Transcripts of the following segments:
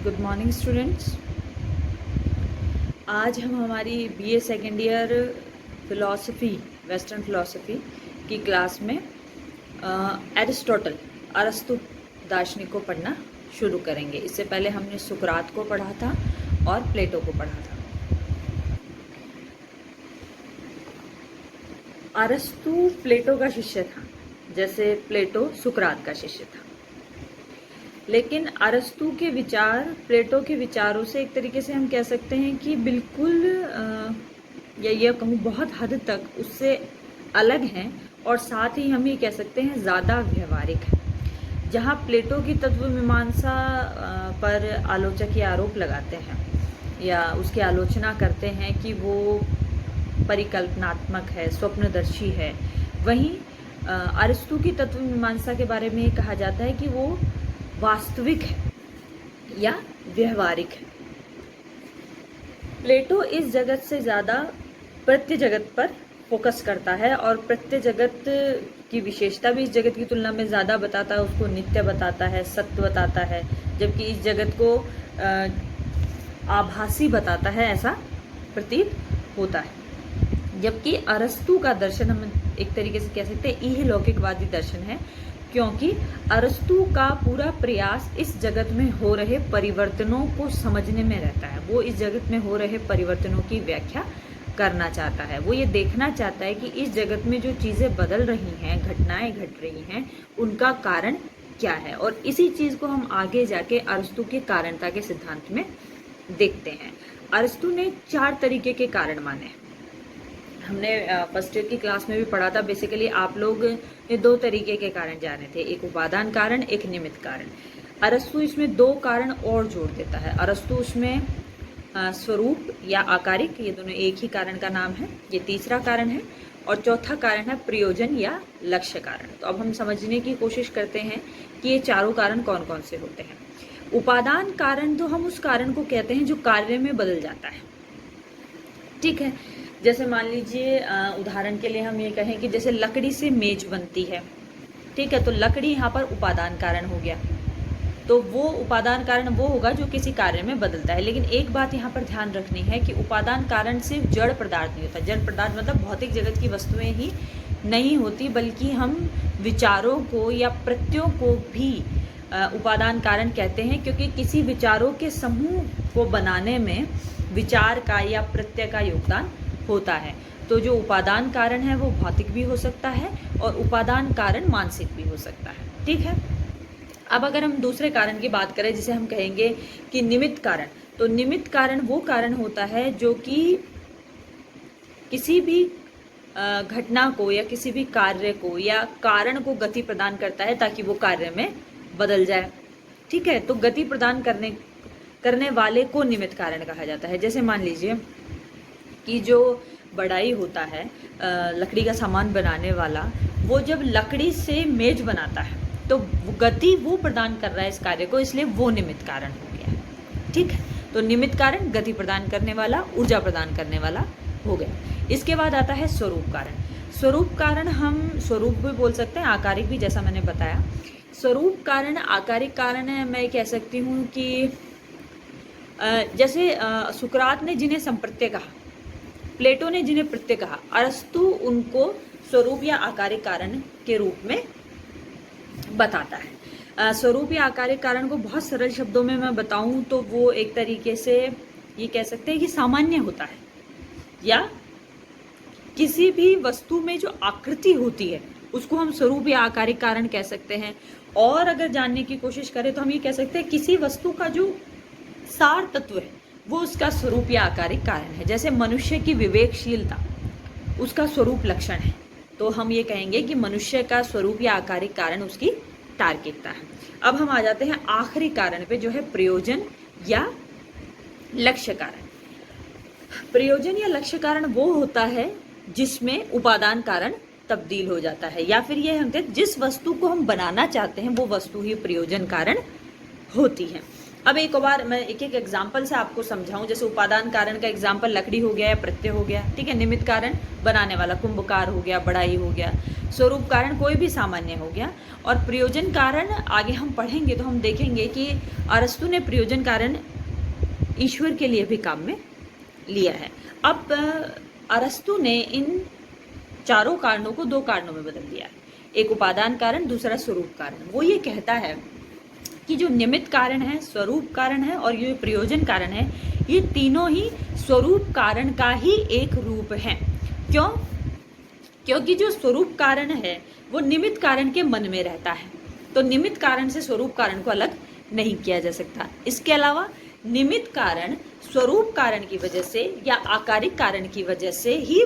Good morning students. आज हम हमारी BA second year philosophy, western philosophy की क्लास में एरिस्टोटल, अरस्तु दार्शनिक को पढ़ना शुरू करेंगे। इससे पहले हमने सुकरात को पढ़ा था और प्लेटो को पढ़ा था। अरस्तु प्लेटो का शिष्य था, जैसे प्लेटो सुकरात का शिष्य था। लेकिन अरस्तु के विचार प्लेटो के विचारों से एक तरीके से हम कह सकते हैं कि बिल्कुल या यह कहूँ बहुत हद तक उससे अलग हैं, और साथ ही हम ये कह सकते हैं ज़्यादा व्यवहारिक है। जहाँ प्लेटो की तत्व मीमांसा पर आलोचक ये आरोप लगाते हैं या उसकी आलोचना करते हैं कि वो परिकल्पनात्मक है, स्वप्नदर्शी है, वहीं अरस्तु की तत्व मीमांसा के बारे में कहा जाता है कि वो वास्तविक है या व्यवहारिक है। प्लेटो इस जगत से ज़्यादा प्रत्य जगत पर फोकस करता है और प्रत्य जगत की विशेषता भी इस जगत की तुलना में ज़्यादा बताता है, उसको नित्य बताता है, सत्य बताता है, जबकि इस जगत को आभासी बताता है, ऐसा प्रतीत होता है। जबकि अरस्तु का दर्शन हम एक तरीके से कह सकते हैं इहलौकिकवादी दर्शन है, क्योंकि अरस्तु का पूरा प्रयास इस जगत में हो रहे परिवर्तनों को समझने में रहता है। वो इस जगत में हो रहे परिवर्तनों की व्याख्या करना चाहता है। वो ये देखना चाहता है कि इस जगत में जो चीज़ें बदल रही हैं, घटनाएं घट रही हैं, उनका कारण क्या है, और इसी चीज़ को हम आगे जाके अरस्तु के कारणता के सिद्धांत में देखते हैं। अरस्तु ने 4 तरीके के कारण माने। हमने फर्स्ट ईयर की क्लास में भी पढ़ा था। बेसिकली आप लोग ने 2 तरीके के कारण जाने थे, एक उपादान कारण, एक निमित्त कारण। अरस्तु इसमें 2 कारण और जोड़ देता है। अरस्तु उसमें स्वरूप या आकारिक, ये दोनों एक ही कारण का नाम है, ये तीसरा कारण है, और चौथा कारण है प्रयोजन या लक्ष्य कारण। तो अब हम समझने की कोशिश करते हैं कि ये चारों कारण कौन कौन से होते हैं। उपादान कारण तो हम उस कारण को कहते हैं जो कार्य में बदल जाता है, ठीक है। जैसे मान लीजिए उदाहरण के लिए हम ये कहें कि जैसे लकड़ी से मेज बनती है, ठीक है, तो लकड़ी यहाँ पर उपादान कारण हो गया। तो वो उपादान कारण वो होगा जो किसी कार्य में बदलता है। लेकिन एक बात यहाँ पर ध्यान रखनी है कि उपादान कारण सिर्फ जड़ पदार्थ नहीं होता। जड़ पदार्थ मतलब भौतिक जगत की वस्तुएं ही नहीं होती, बल्कि हम विचारों को या प्रत्ययों को भी उपादान कारण कहते हैं, क्योंकि किसी विचारों के समूह को बनाने में विचार का या प्रत्यय का योगदान होता है। तो जो उपादान कारण है वो भौतिक भी हो सकता है और उपादान कारण मानसिक भी हो सकता है, ठीक है। अब अगर हम दूसरे कारण की बात करें, जिसे हम कहेंगे कि निमित्त कारण, तो निमित्त कारण वो कारण होता है जो कि किसी भी घटना को या किसी भी कार्य को या कारण को गति प्रदान करता है ताकि वो कार्य में बदल जाए, ठीक है। तो गति प्रदान करने वाले को निमित्त कारण कहा जाता है। जैसे मान लीजिए कि जो बढ़ाई होता है, लकड़ी का सामान बनाने वाला, वो जब लकड़ी से मेज बनाता है तो गति वो प्रदान कर रहा है इस कार्य को, इसलिए वो निमित्त कारण हो गया, ठीक है। तो निमित्त कारण गति प्रदान करने वाला, ऊर्जा प्रदान करने वाला हो गया। इसके बाद आता है स्वरूप कारण। स्वरूप कारण हम स्वरूप भी बोल सकते हैं, आकारिक भी, जैसा मैंने बताया। स्वरूप कारण, आकारिक कारण है, मैं कह सकती हूँ कि जैसे सुकरात ने जिन्हें संप्रत्यय कहा, प्लेटो ने जिन्हें प्रत्यय कहा, अरस्तु उनको स्वरूप या आकारिक कारण के रूप में बताता है। स्वरूप या आकारिक कारण को बहुत सरल शब्दों में मैं बताऊं तो वो एक तरीके से ये कह सकते हैं कि सामान्य होता है, या किसी भी वस्तु में जो आकृति होती है उसको हम स्वरूप या आकारिक कारण कह सकते हैं। और अगर जानने की कोशिश करें तो हम ये कह सकते हैं किसी वस्तु का जो सार तत्व है वो उसका स्वरूप या आकारिक कारण है। जैसे मनुष्य की विवेकशीलता उसका स्वरूप लक्षण है, तो हम ये कहेंगे कि मनुष्य का स्वरूप या आकारिक कारण उसकी तार्किकता है। अब हम आ जाते हैं आखिरी कारण पे, जो है प्रयोजन या लक्ष्य कारण। प्रयोजन या लक्ष्य कारण वो होता है जिसमें उपादान कारण तब्दील हो जाता है, या फिर ये हम कहते जिस वस्तु को हम बनाना चाहते हैं वो वस्तु ही प्रयोजन कारण होती है। अब एक बार मैं एक एक एग्जाम्पल से आपको समझाऊं। जैसे उपादान कारण का एग्जाम्पल लकड़ी हो गया या प्रत्यय हो गया, ठीक है। निमित्त कारण बनाने वाला कुंभकार हो गया, बढ़ाई हो गया। स्वरूप कारण कोई भी सामान्य हो गया, और प्रयोजन कारण आगे हम पढ़ेंगे तो हम देखेंगे कि अरस्तु ने प्रयोजन कारण ईश्वर के लिए भी काम में लिया है। अब अरस्तु ने इन चारों कारणों को दो कारणों में बदल दिया है, एक उपादान कारण, दूसरा स्वरूप कारण। वो ये कहता है कि जो निमित्त कारण है, स्वरूप कारण है और ये प्रयोजन कारण है, ये तीनों ही स्वरूप कारण का ही एक रूप है। क्यों? क्योंकि जो स्वरूप कारण है वो निमित्त कारण के मन में रहता है, तो निमित्त कारण से स्वरूप कारण को अलग नहीं किया जा सकता। इसके अलावा निमित्त कारण स्वरूप कारण की वजह से या आकारिक कारण की वजह से ही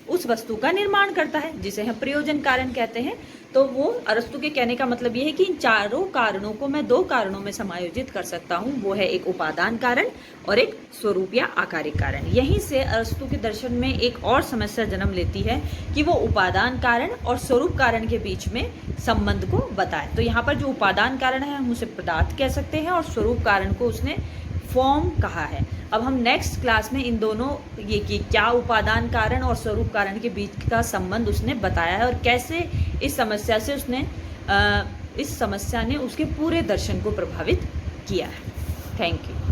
उस वस्तु का निर्माण करता है, जिसे हम प्रयोजन कारण कहते हैं। तो वो अरस्तु के कहने का मतलब ये है कि इन चारों कारणों को मैं दो कारणों में समायोजित कर सकता हूँ, वो है एक उपादान कारण और एक स्वरूप या आकारिक कारण। यहीं से अरस्तु के दर्शन में एक और समस्या जन्म लेती है कि वो उपादान कारण और स्वरूप कारण के बीच में संबंध को बताए। तो यहाँ पर जो उपादान कारण है हम उसे पदार्थ कह सकते हैं और स्वरूप कारण को उसने फॉर्म कहा है। अब हम नेक्स्ट क्लास में इन दोनों ये कि क्या उपादान कारण और स्वरूप कारण के बीच का संबंध उसने बताया है और कैसे इस समस्या से उसने इस समस्या ने उसके पूरे दर्शन को प्रभावित किया है। Thank you.